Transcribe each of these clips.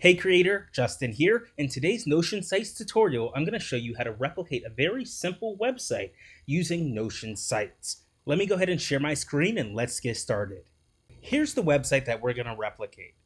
Hey creator, Justin here. In today's Notion Sites tutorial, I'm going to show you how to replicate a very simple website using Notion Sites. Let me go ahead and share my screen and let's get started. Here's the website that we're going to replicate.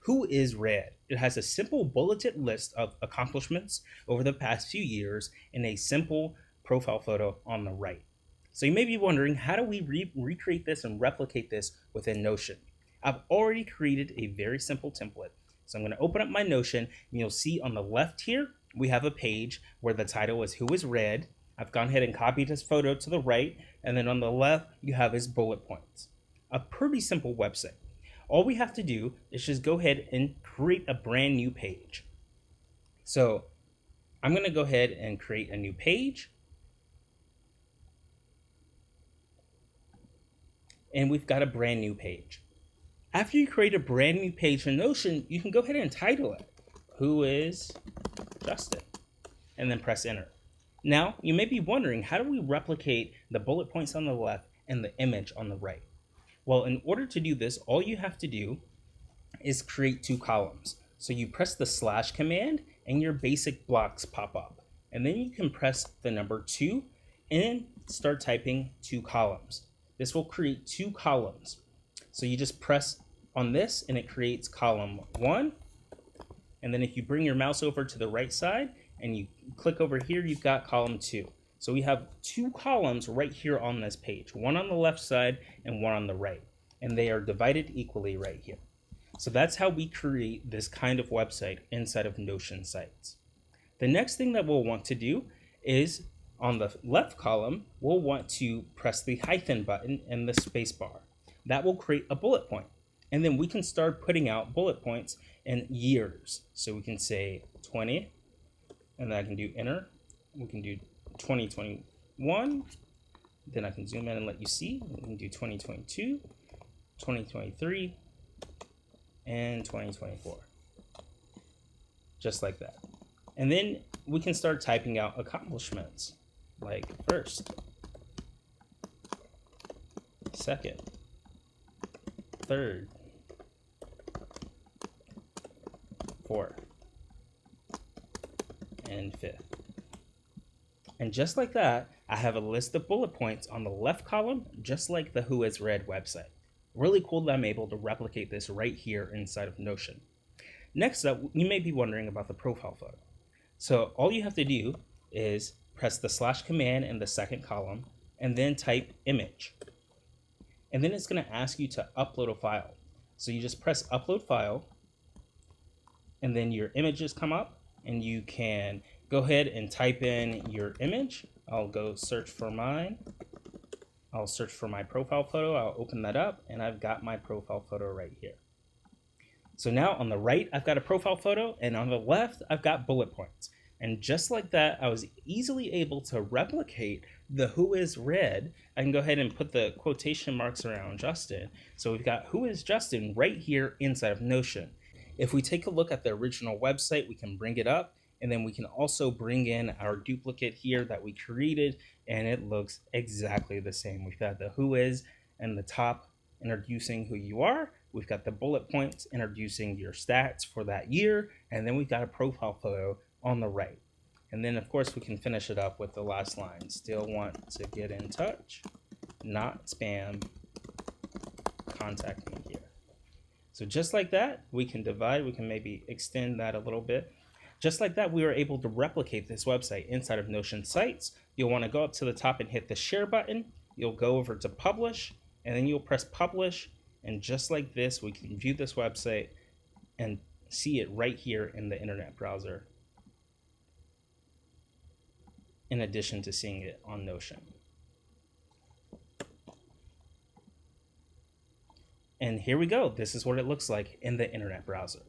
Who is Red? It has a simple bulleted list of accomplishments over the past few years and a simple profile photo on the right. So you may be wondering, how do we recreate this and replicate this within Notion? I've already created a very simple template. So I'm going to open up my Notion and you'll see on the left here, we have a page where the title is Who is Red. I've gone ahead and copied his photo to the right. And then on the left, you have his bullet points. A pretty simple website. All we have to do is just go ahead and create a brand new page. So I'm going to go ahead and create a new page. And we've got a brand new page. After you create a brand new page in Notion, you can go ahead and title it, Who is Justin? And then press enter. Now, you may be wondering, how do we replicate the bullet points on the left and the image on the right? Well, in order to do this, all you have to do is create two columns. So you press the slash command and your basic blocks pop up. And then you can press the number 2 and start typing two columns. This will create two columns. So you just press on this and it creates column 1. And then if you bring your mouse over to the right side and you click over here, you've got column 2. So we have two columns right here on this page, one on the left side and one on the right. And they are divided equally right here. So that's how we create this kind of website inside of Notion Sites. The next thing that we'll want to do is on the left column, we'll want to press the hyphen button and the space bar. That will create a bullet point. And then we can start putting out bullet points in years. So we can say 20, and then I can do enter. We can do 2021. Then I can zoom in and let you see. We can do 2022, 2023, and 2024. Just like that. And then we can start typing out accomplishments like first, second, third, fourth, and fifth. And just like that, I have a list of bullet points on the left column, just like the Who is Red website. Really cool that I'm able to replicate this right here inside of Notion. Next up, you may be wondering about the profile photo. So all you have to do is press the slash command in the second column and then type image. And then it's going to ask you to upload a file. So you just press upload file and then your images come up and you can go ahead and type in your image. I'll go search for mine. I'll search for my profile photo. I'll open that up and I've got my profile photo right here. So now on the right, I've got a profile photo and on the left, I've got bullet points. And just like that, I was easily able to replicate the Who is Red. I can go ahead and put the quotation marks around Justin. So we've got Who is Justin right here inside of Notion. If we take a look at the original website, we can bring it up and then we can also bring in our duplicate here that we created and it looks exactly the same. We've got the Who is and the top introducing who you are. We've got the bullet points introducing your stats for that year. And then we've got a profile photo on the right. And then of course we can finish it up with the last line. Still want to get in touch, not spam, contact me here. So just like that, we can divide, we can maybe extend that a little bit. Just like that, we were able to replicate this website inside of Notion Sites. You'll want to go up to the top and hit the share button. You'll go over to publish and then you'll press publish. And just like this, we can view this website and see it right here in the internet browser, in addition to seeing it on Notion. And here we go. This is what it looks like in the internet browser.